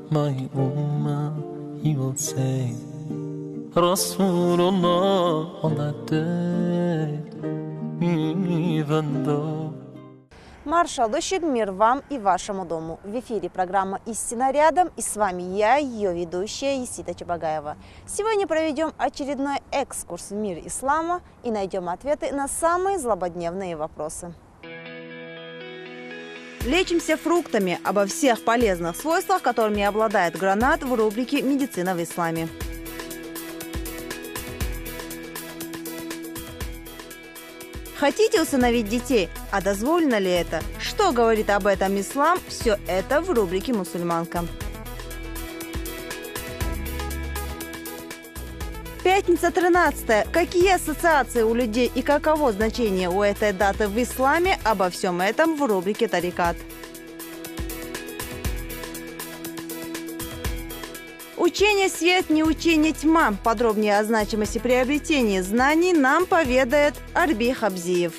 my ummah, he will say, Rasulullah on that day, even though. Маршал Дощик, мир вам и вашему дому. В эфире программа «Истина рядом», и с вами я, ее ведущая Исита Чебагаева. Сегодня проведем очередной экскурс в мир ислама и найдем ответы на самые злободневные вопросы. Лечимся фруктами. Обо всех полезных свойствах, которыми обладает гранат, в рубрике «Медицина в исламе». Хотите усыновить детей? А дозволено ли это? Что говорит об этом ислам? Все это в рубрике «Мусульманка». Пятница 13. Какие ассоциации у людей и каково значение у этой даты в исламе? Обо всем этом в рубрике «Тарикат». Учение «Свет, не учение тьма». Подробнее о значимости приобретения знаний нам поведает Арби Хабзиев.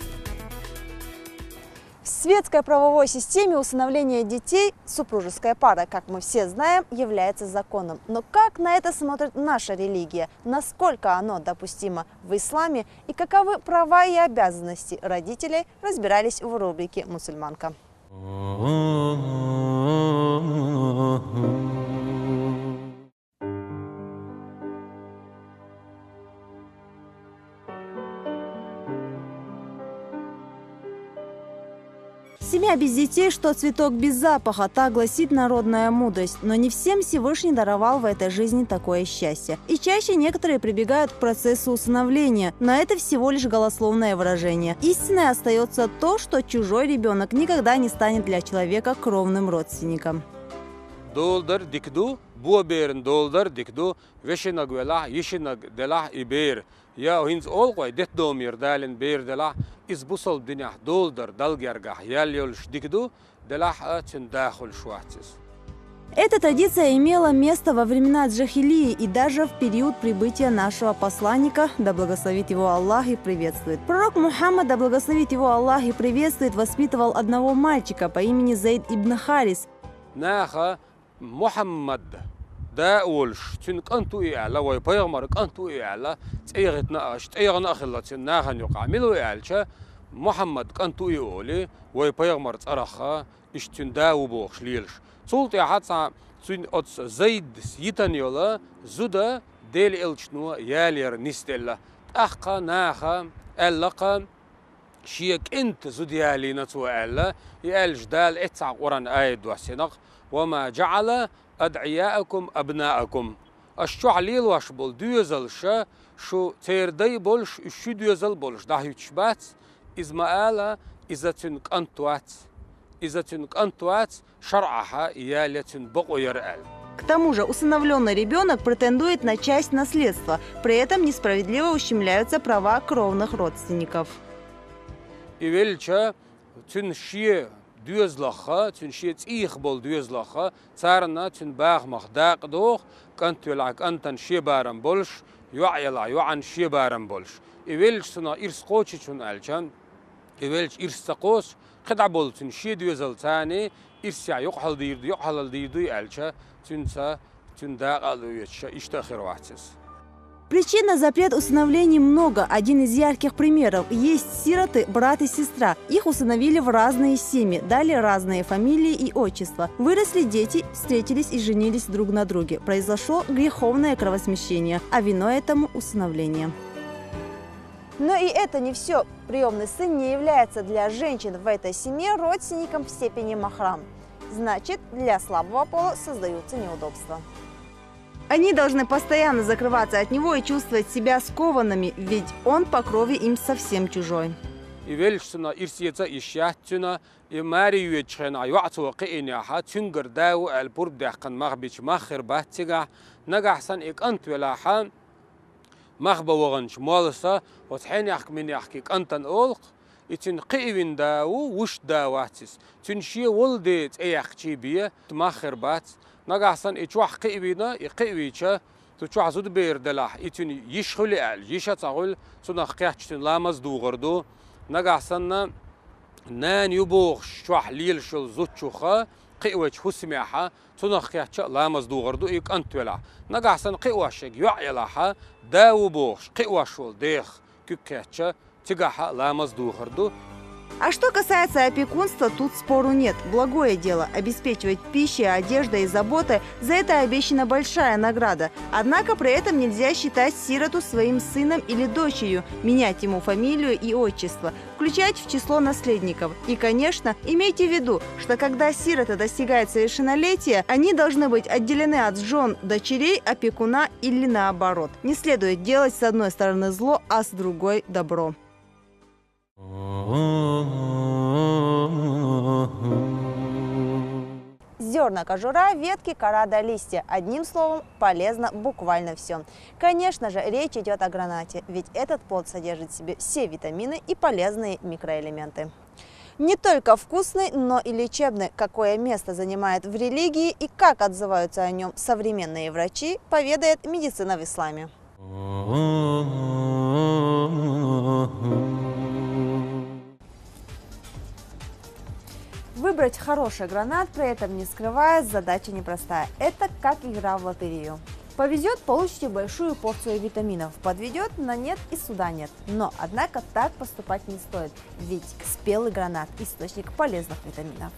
В светской правовой системе усыновление детей супружеская пара, как мы все знаем, является законом. Но как на это смотрит наша религия? Насколько оно допустимо в исламе? И каковы права и обязанности родителей, разбирались в рубрике «Мусульманка». Семья без детей, что цветок без запаха, так гласит народная мудрость. Но не всем Всевышний даровал в этой жизни такое счастье. И чаще некоторые прибегают к процессу усыновления, но это всего лишь голословное выражение. Истиной остается то, что чужой ребенок никогда не станет для человека кровным родственником. Долдар дикду, буаберн долдар дикду, вешинаг велах, ешинаг делах и бер. Я хинз олгой дет домир дален бер делах, из бусол динях долдар далгергах, яльёлш дикду, делах ачендахул шватис. Эта традиция имела место во времена джахилии и даже в период прибытия нашего посланника, да благословит его Аллах и приветствует. Пророк Мухаммад, да благословит его Аллах и приветствует, воспитывал одного мальчика по имени Зейд ибн Харис. Наха Мухаммад да ولش تن كنتو إعلا ويبيغمر كنتو إعلا تيغتنا تيغنا أخلت ناخن يقعملو إعلشة محمد كنتو إولي ويبيغمر ترخا إشتن داو بوخش ليلش صولتي حتى تن أتس زيد يتن يولا زودا ديل إلشنو يالير نستلا أخا ناخا ألقا شيك أنت زود يالي نتو ألا يالش دال إتسع قران آيد وحسنق وما جعل أدعياءكم أبناءكم أشو عليل واش بول دوزل شو تيردي بولش شو دوزل بولش ده يتشبات إذ ما آلا إذا تنقنتوات شرعها يالتن بقو يرأل. К тому же усыновленный ребенок претендует на часть наследства, при этом несправедливо ущемляются права кровных родственников. И велича тюншие دوزلخا تنشيت إيخ بول دوزلخا صارنا تنباغ مخداق دوخ كنت يلعك أنتن شيبارن بولش يعيلا يعن شيبارن بولش إيوالش سنا إرس قوشي تون ألشان إيوالش إرس تقوش خدع بول تنشي دوزل تاني إرسيا يقحل ديردو ألشا تنسا تنداق ألو يتشا إشتاخر واحتس. Причин на запрет усыновлений много. Один из ярких примеров. Есть сироты, брат и сестра. Их усыновили в разные семьи, дали разные фамилии и отчества. Выросли дети, встретились и женились друг на друге. Произошло греховное кровосмещение, а виной этому усыновление. Но и это не все. Приемный сын не является для женщин в этой семье родственником в степени махрам. Значит, для слабого пола создаются неудобства. Они должны постоянно закрываться от него и чувствовать себя скованными, ведь он по крови им совсем чужой. И величина ирсица ищатина и Марию ечхена юату қииняха тюнгер дау албурб дахкан махбич махир баттига нагахсан ик антвелаха махба ваганч малса وتحين يحكي من يحكي أنتن أولق يتن قيوين داو وش داواتس تنشي ولدت أيحكي بيه تماخر بات نجحسن يتوح قيوينا يقيويشة تتوح زود بيردلاح يتن يشخل أل يشتغل سنخ قيحتن لامز دوغردو نجحسن نان يبوغ شوح ليل شل زود شوخا قيوش حسميها تنخيها لا مصدوغردو إيك أنت ولا نجحسن قيوش يعيلها داو بوش قيوش ديخ كيكاتشا تجاها لا مصدوغردو. А что касается опекунства, тут спору нет. Благое дело – обеспечивать пищей, одеждой и заботой. За это обещана большая награда. Однако при этом нельзя считать сироту своим сыном или дочерью, менять ему фамилию и отчество, включать в число наследников. И, конечно, имейте в виду, что когда сирота достигает совершеннолетия, они должны быть отделены от жен, дочерей, опекуна или наоборот. Не следует делать с одной стороны зло, а с другой – добро. Зерна, кожура, ветки, кора да листья. Одним словом, полезно буквально все. Конечно же, речь идет о гранате, ведь этот плод содержит в себе все витамины и полезные микроэлементы. Не только вкусный, но и лечебный. Какое место занимает в религии и как отзываются о нем современные врачи, поведает медицина в исламе. Выбрать хороший гранат, при этом не скрывая, задача непростая. Это как игра в лотерею. Повезет, получите большую порцию витаминов. Подведет, но нет и суда нет. Но, однако, так поступать не стоит, ведь спелый гранат – источник полезных витаминов.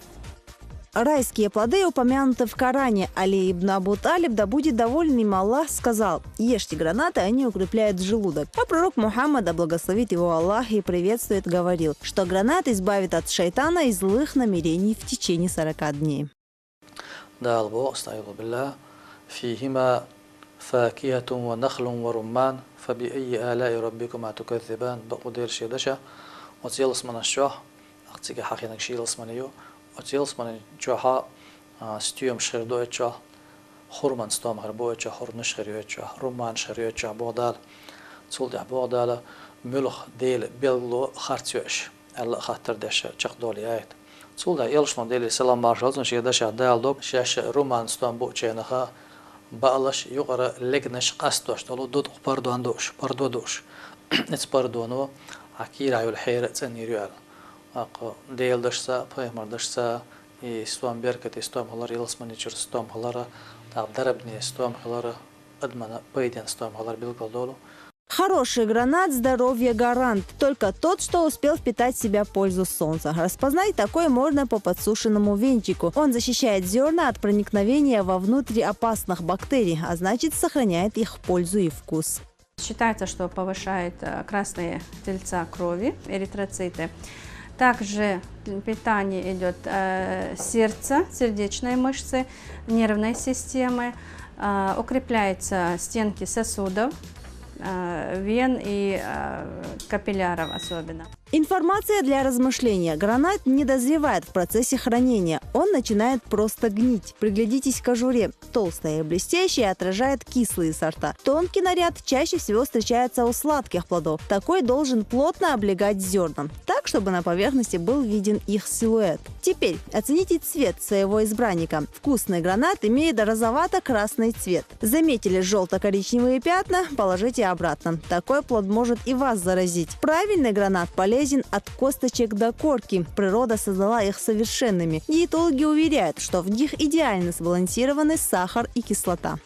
Райские плоды упомянуты в Коране. Али ибн Абу Талиб, да будет доволен им Аллах, сказал: ешьте гранаты, они укрепляют желудок. А пророк Мухаммад, да благословит его Аллах и приветствует, говорил, что гранат избавит от шайтана и злых намерений в течение 40 дней. Отелс мане чаха стюм шердо ча хурман стом харбо ча хурнуш херё ча роман шерё ча бодал цулда бодала мулх дел белло хартюш алла хатер даш чакдолият цулда елшман дел салам маршалсон шедаша далдо шаш роман стом бо ченаха балаш югара легнаш qastош толо дот пардондош пардодош эц пардоно акира юл хейр ценирюал Ако дейлдашса, паймардашса, и стом беркет, и стом халар, илсманичер стом халара, так дарабни стом халара, адмана пейден стом халар билкалдолу. Хороший гранат – здоровье гарант. Только тот, что успел впитать в себя пользу солнца. Распознать такое можно по подсушенному венчику. Он защищает зерна от проникновения вовнутрь опасных бактерий, а значит, сохраняет их пользу и вкус. Считается, что повышает красные тельца крови, эритроциты. Также питание идет сердца, сердечной мышцы, нервной системы, укрепляются стенки сосудов, вен и капилляров особенно. Информация для размышления. Гранат не дозревает в процессе хранения. Он начинает просто гнить. Приглядитесь к кожуре. Толстая и блестящая, отражает кислые сорта. Тонкий наряд чаще всего встречается у сладких плодов. Такой должен плотно облегать зерна, так, чтобы на поверхности был виден их силуэт. Теперь оцените цвет своего избранника. Вкусный гранат имеет розовато-красный цвет. Заметили желто-коричневые пятна? Положите обратно. Такой плод может и вас заразить. Правильный гранат полезен от косточек до корки. Природа создала их совершенными. Диетологи уверяют, что в них идеально сбалансированы сахар и кислота.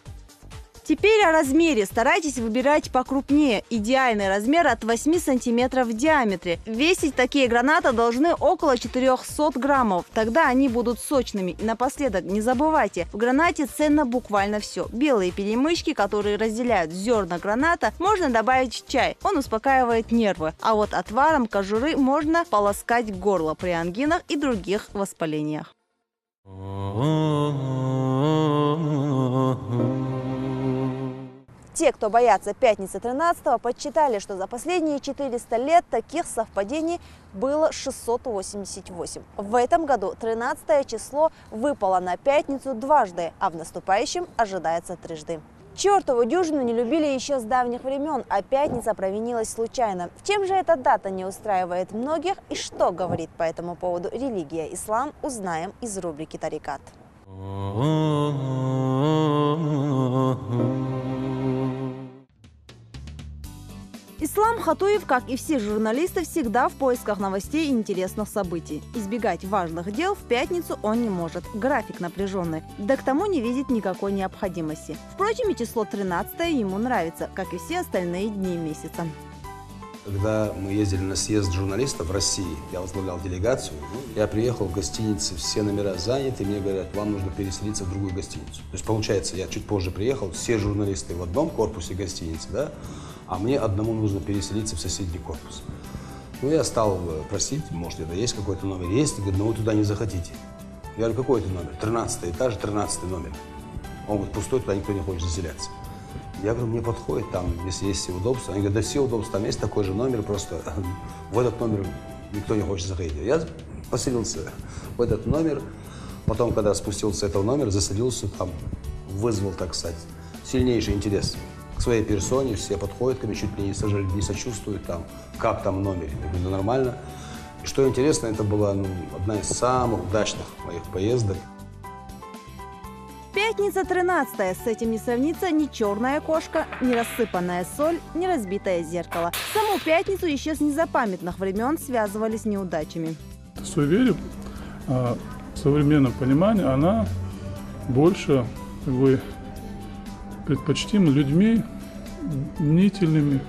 Теперь о размере. Старайтесь выбирать покрупнее. Идеальный размер от 8 сантиметров в диаметре. Весить такие гранаты должны около 400 граммов. Тогда они будут сочными. И напоследок, не забывайте, в гранате ценно буквально все. Белые перемычки, которые разделяют зерна граната, можно добавить в чай. Он успокаивает нервы. А вот отваром кожуры можно полоскать горло при ангинах и других воспалениях. Те, кто боятся пятницы 13-го, подсчитали, что за последние 400 лет таких совпадений было 688. В этом году 13 число выпало на пятницу дважды, а в наступающем ожидается трижды. Чертову дюжину не любили еще с давних времен, а пятница провинилась случайно. В чем же эта дата не устраивает многих и что говорит по этому поводу религия ислам, узнаем из рубрики «Тарикат». Ислам Талхатуев, как и все журналисты, всегда в поисках новостей и интересных событий. Избегать важных дел в пятницу он не может. График напряженный. Да к тому не видит никакой необходимости. Впрочем, и число 13 ему нравится, как и все остальные дни месяца. Когда мы ездили на съезд журналистов в России, я возглавлял делегацию, я приехал в гостинице, все номера заняты, мне говорят, вам нужно переселиться в другую гостиницу. То есть, получается, я чуть позже приехал, все журналисты в одном корпусе гостиницы, да, а мне одному нужно переселиться в соседний корпус. Ну, я стал просить, может, это есть какой-то номер? Есть, говорит, но вы туда не захотите. Я говорю, какой это номер? 13 этаж, 13 номер. Он говорит, пустой, туда никто не хочет заселяться. Я говорю, мне подходит там, если есть все удобства. Они говорят, да все удобства, там есть такой же номер, просто в этот номер никто не хочет заходить. Я поселился в этот номер, потом, когда спустился с этого номера, заселился там, вызвал, так сказать, сильнейший интерес к своей персоне, все подходят ко мне, чуть ли не сочувствуют там, как там в номере. Я говорю, да нормально. И что интересно, это была одна из самых удачных моих поездок. Пятница 13-я. С этим не сравнится ни черная кошка, ни рассыпанная соль, ни разбитое зеркало. Саму пятницу еще с незапамятных времен связывали с неудачами. Суеверие в современном понимании, она больше предпочтима людьми мнительными,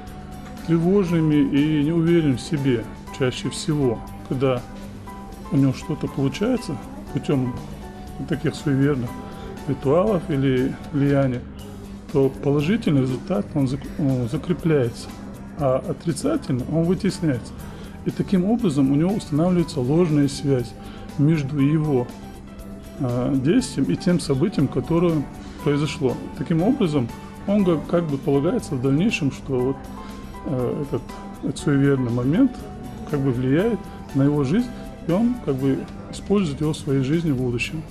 тревожными и неуверенными в себе чаще всего. Когда у него что-то получается путем таких суеверных ритуалов или влияния, то положительный результат он закрепляется, а отрицательный он вытесняется. И таким образом у него устанавливается ложная связь между его действием и тем событием, которое произошло. Таким образом, он как бы полагается в дальнейшем, что вот этот суеверный момент как бы влияет на его жизнь, и он как бы использует его в своей жизни в будущем.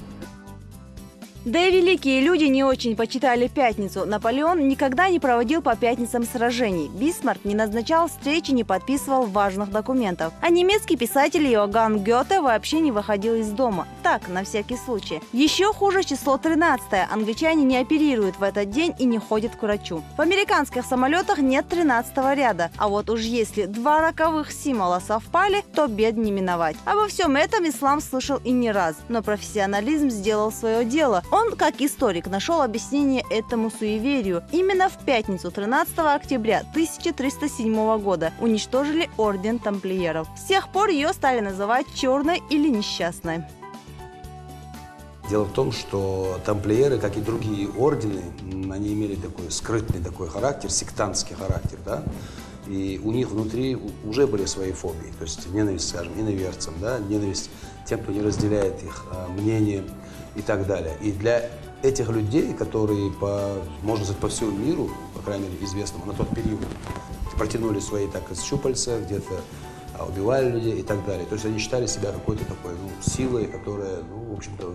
Да и великие люди не очень почитали пятницу. Наполеон никогда не проводил по пятницам сражений. Бисмарк не назначал встречи, не подписывал важных документов. А немецкий писатель Иоганн Гёте вообще не выходил из дома. Так, на всякий случай. Еще хуже число 13-е. Англичане не оперируют в этот день и не ходят к врачу. В американских самолетах нет 13-го ряда. А вот уж если два роковых символа совпали, то бед не миновать. Обо всем этом ислам слышал и не раз. Но профессионализм сделал свое дело. Он, как историк, нашел объяснение этому суеверию. Именно в пятницу 13 октября 1307 года уничтожили орден тамплиеров. С тех пор ее стали называть черной или несчастной. Дело в том, что тамплиеры, как и другие ордены, они имели такой скрытный такой характер, сектантский характер, да? И у них внутри уже были свои фобии, то есть ненависть, скажем, иноверцам, да? Ненависть тем, кто не разделяет их мнение и так далее. И для этих людей, которые, можно сказать, по всему миру, по крайней мере, известному на тот период, протянули свои так щупальца, где-то убивали людей и так далее. То есть они считали себя какой-то такой силой, которая, в общем-то,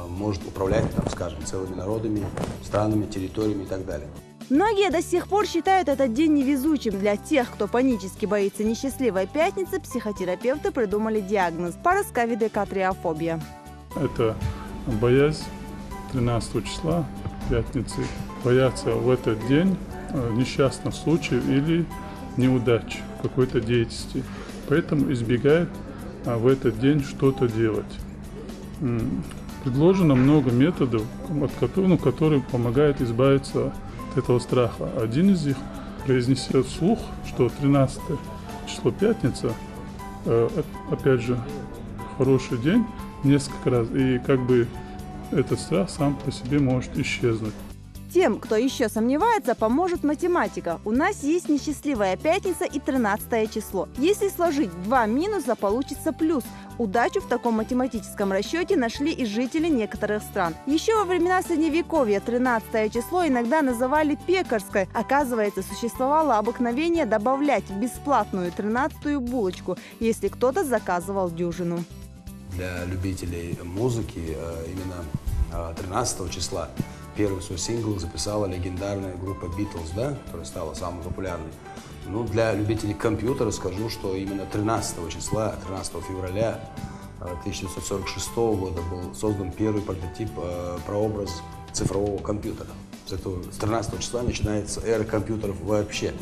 может управлять, там, скажем, целыми народами, странами, территориями и так далее. Многие до сих пор считают этот день невезучим. Для тех, кто панически боится несчастливой пятницы, психотерапевты придумали диагноз – параскавидекатриофобия. Это боязнь 13 числа, пятницы, бояться в этот день несчастных случаев или неудач в какой-то деятельности. Поэтому избегает в этот день что-то делать. Предложено много методов, которые помогают избавиться от этого страха. Один из них – произнести вслух, что 13 число пятница, опять же, хороший день, несколько раз, и как бы этот страх сам по себе может исчезнуть. Тем, кто еще сомневается, поможет математика. У нас есть несчастливая пятница и 13 число. Если сложить два минуса, получится плюс. Удачу в таком математическом расчете нашли и жители некоторых стран. Еще во времена Средневековья 13 число иногда называли пекарской. Оказывается, существовало обыкновение добавлять в бесплатную 13-ю булочку, если кто-то заказывал дюжину. Для любителей музыки именно 13 числа первый свой сингл записала легендарная группа Beatles, да, которая стала самой популярной. Ну, для любителей компьютера скажу, что именно 13 числа, 13 февраля 1946 года был создан первый прототип, прообраз цифрового компьютера. С 13 числа начинается эра компьютеров вообще.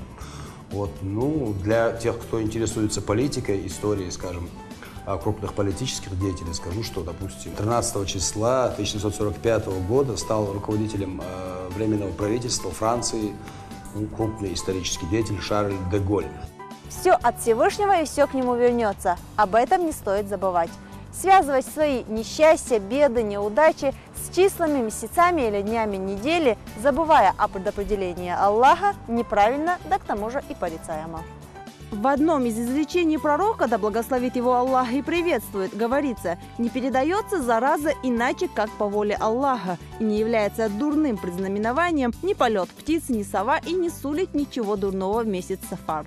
Вот, ну, для тех, кто интересуется политикой, историей, скажем, крупных политических деятелей, скажу, что, допустим, 13 числа 1745 года стал руководителем Временного правительства Франции крупный исторический деятель Шарль де Голль. Все от Всевышнего и все к нему вернется. Об этом не стоит забывать. Связывать свои несчастья, беды, неудачи с числами, месяцами или днями недели, забывая о предопределении Аллаха, неправильно, да к тому же и порицаемо. В одном из изречений пророка, да благословит его Аллах и приветствует, говорится: «Не передается зараза иначе, как по воле Аллаха, и не является дурным предзнаменованием ни полет птиц, ни сова, и не сулит ничего дурного в месяц Сафар».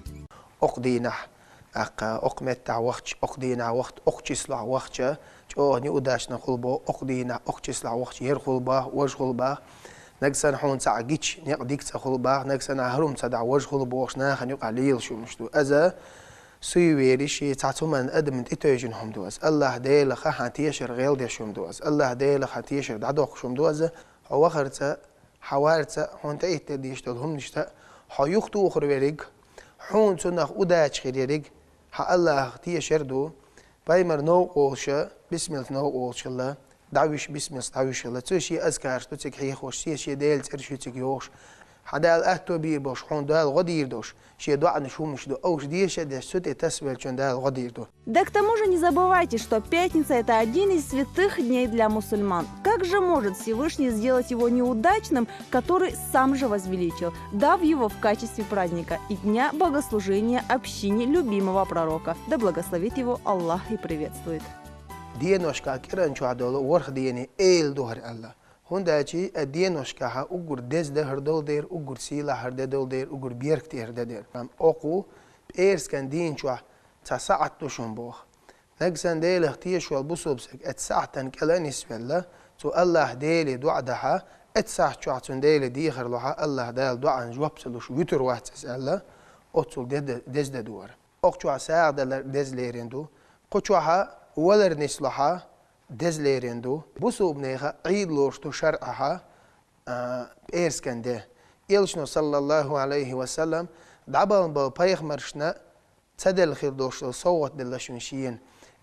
أقمتع وقت أقدينا وقت أقتسلع وقت جوني وداشنا خلبا أقدينا أقتسلع وقت ير خلبا وجه خلبا نقصنا حون ساعجيش نقديك خلبا نقصنا هرم سدع وجه خلبا وشنا خنيق عليل شو مشتو أذا سويري شيء تعتمن أدم من إتوجنهم دوز الله ديل خاتيشر غيل ديشهم دوز الله ديل خاتيشر دعوق شوم دوز هو خرت حوارت هون تأتي ديشتهم نشتا حيوختو أخر وريج حون سنخ وداش خيريج ها الله تيشر دو بايمر نو قولشة بسم الله نو قولشة دعوش بسم الله دعوش الله تشي أذكر تتك حي خوش شي ديل ترشي تك يوش حدا الأهتو بير باش حون دال غدير دوش شي دعاء نشومش دو أوش ديش دش سوت تسويل شون دال غدير دو. Да к тому же не забывайте, что пятница – это один из святых дней для мусульман. Как же может Всевышний сделать его неудачным, который сам же возвеличил, дав его в качестве праздника и дня богослужения общине любимого пророка? Да благословит его Аллах и приветствует. دينوشكا كيران شو عدول ورخ ديني إيل دوهر الله. هنداچی دينوشكا ها أقول دز ده هردول دير أقول سيلا هرده دول دير أقول بيركتي هرده دير. هم أقو بإيرس كان دين شو تساعد توشون بوخ. نجسن ديل اختيار شو البصوبسك اتساعتن كلا نسبة الله. تو الله ديل دعاء دها اتساعد شو عتون ديل ديخر لها الله دال دعاء جواب سلوش ويتر واحد الله. أتصل دز ده دور. أقطع ساعد دز ليرندو. قطعها ولر نسلها دز ليرندو. بصوب نيخا عيد لوشتو شرعها بإيرس كان ده. إلشنا صلى الله عليه وسلم دعبان بالبايخ مرشنا تدل خير دوش صوت دلشون شين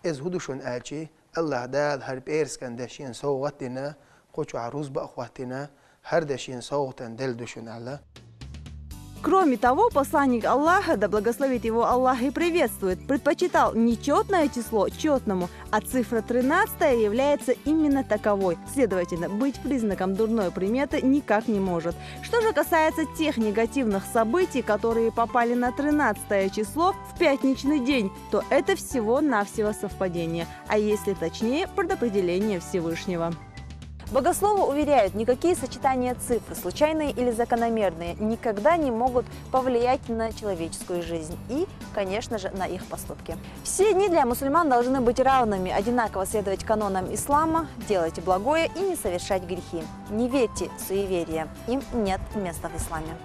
إز هدوشون آجي الله دال هر بإيرس كان ده شين صوت دنا قوشو عروس بأخواتنا هر ده شين صوتا دل دوشون على. Кроме того, посланник Аллаха, да благословит его Аллах и приветствует, предпочитал нечетное число четному, а цифра 13 является именно таковой. Следовательно, быть признаком дурной приметы никак не может. Что же касается тех негативных событий, которые попали на 13 число в пятничный день, то это всего-навсего совпадение, а если точнее, предопределение Всевышнего. Богословы уверяют, никакие сочетания цифр, случайные или закономерные, никогда не могут повлиять на человеческую жизнь и, конечно же, на их поступки. Все дни для мусульман должны быть равными, одинаково следовать канонам ислама, делайте благое и не совершать грехи. Не верьте в суеверия, им нет места в исламе.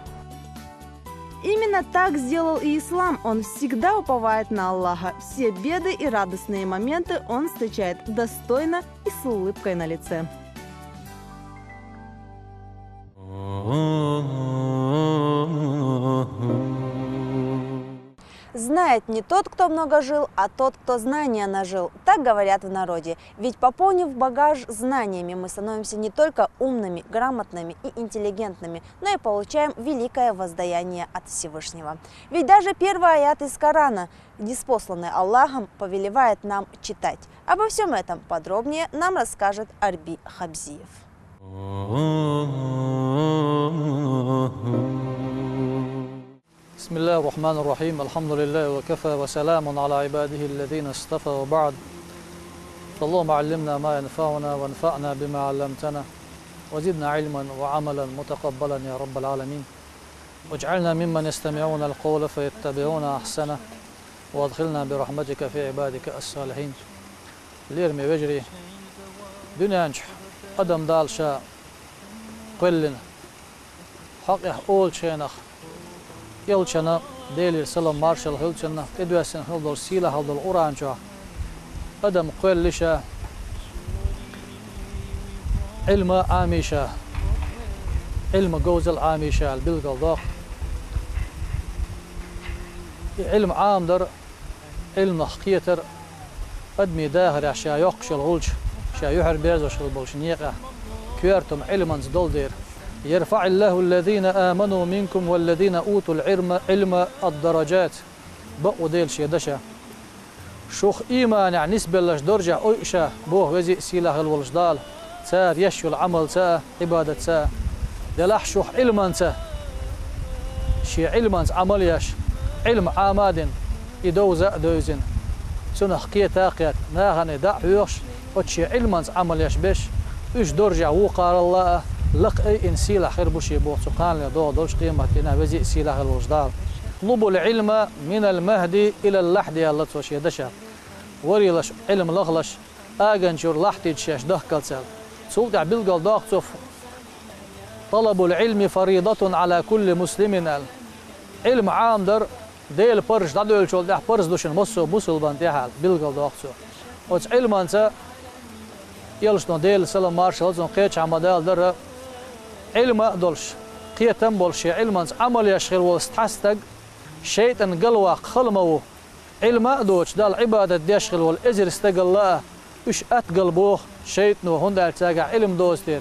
Именно так сделал и ислам. Он всегда уповает на Аллаха. Все беды и радостные моменты он встречает достойно и с улыбкой на лице. Знает не тот, кто много жил, а тот, кто знания нажил. Так говорят в народе. Ведь пополнив багаж знаниями, мы становимся не только умными, грамотными и интеллигентными, но и получаем великое воздаяние от Всевышнего. Ведь даже первый аят из Корана, ниспосланный Аллахом, повелевает нам читать. Обо всем этом подробнее нам расскажет Арби Хабзиев. بسم الله الرحمن الرحيم الحمد لله وكفى وسلام على عباده الذين اصطفى وبعد فاللهم علمنا ما ينفعنا وانفعنا بما علمتنا وزدنا علما وعملا متقبلا يا رب العالمين واجعلنا ممن يستمعون القول فيتبعون أحسنه وادخلنا برحمتك في عبادك الصالحين ليرمي وجري دنيا قدم دال شاء قلنا حق أول شيء يلشنا ديلي سلام مارشال هلشنا إدواسن هلدل سيلا هلدل أورانجا قدم قلشا علم آميشا علم جوزل آميشا البلغل ضاق علم عام در علم خقيتر أدمي داهر عشان يقشل غلش شا يحر بيرزوش البولشنيقة كيرتم علما زدول دير يرفع الله الذين آمنوا منكم والذين أوتوا علم الدرجات بقوا ديل شيدشا شوخ إيمان يعني نسبة لش درجة أيشا بوه وزي سيلة الولجدال تار يشو العمل تا عبادة تا دلح شوخ علما تا شي علما عمل يش علم عاماد يدوزا دوزن سنة خقية تاقيت ناغن دع يوش وتشي علما عمل يش بش إيش درجة وقار الله لق أي إنسيلة خير بوشي بوه سقان لدو دولش قيمة إنا وزي سيلة الولجدال اطلبوا العلم من المهدي إلى اللحد يا الله توشي دشا وريلش علم لغلش آجنجور لحتي تشاش ده كالسال سولتع بلقل داقصف طلب العلم فريضة على كل مسلم علم عام در ديل برش دادول شول ده برش دوشن مصو مسلمان تحال بلقل داقصف وش علم أنت يلشنا ديل سلام مارشال زون قيتش عمدال در علم دولش قيتم بولشي علم أنت عمل يشغل واستحستق شيطان قلوة خلمه علم دوش دال عبادة ديشغل والإزر استقل إيش أتقلبوه شيطنو هندا التاقع علم دوستير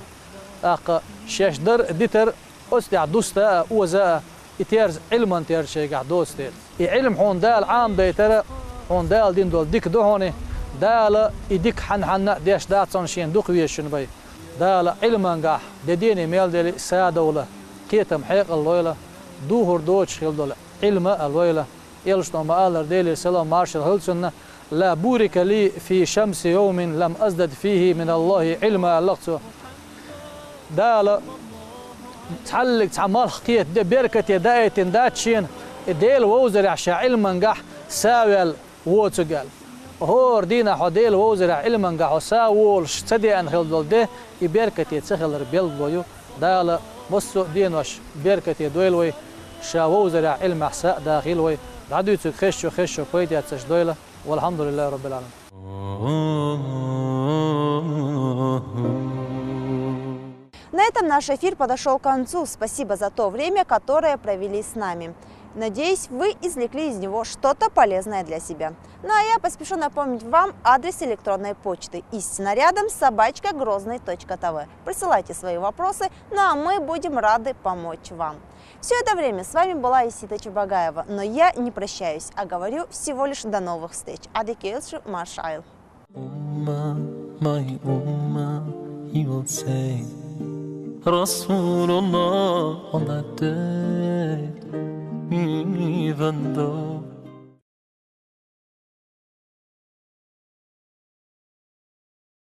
أق شاش در ديتر أستع دوستا وزا إتيرز علما تير شيقع دوستير علم هون دال عام ديتر هون دال دين دول ديك دوهوني دال إديك حن ديش دات صنشين دوك ويشن بي دال علما قاح ديني ميل ديلي سادولة كيتم حيق اللويلة دوهر دوش خيل دول علم الويلة يلشنو مآلر ديلي سلام مارشال هلسن لا بورك لي في شمس يوم لم أزدد فيه من الله علما اللغتو دال تعلق تعمال خقيت دي بركة دايت داتشين ديل ووزر عشا علما قح ساويل ووتقال هور دينا حديل ووزر علما قح ساوول شتدي أن خلدول دي بركة تسخل ربيل بويو دال بصو دين وش بركة دويلوي شاوو زرع علم أحساء داخلوي عدو خشو كويتي أتسش دويلة والحمد لله رب العالمين. На этом наш эфир подошел к концу. Спасибо за то время, которое провели с нами. Надеюсь, вы извлекли из него что-то полезное для себя. Ну а я поспешу напомнить вам адрес электронной почты истинарядом@grozny.tv. Присылайте свои вопросы, ну а мы будем рады помочь вам. Все это время с вами была Исита Чебагаева, но я не прощаюсь, а говорю всего лишь до новых встреч. Адекелши Машайл. My Ummah, he will say, Rasulullah on that day, even though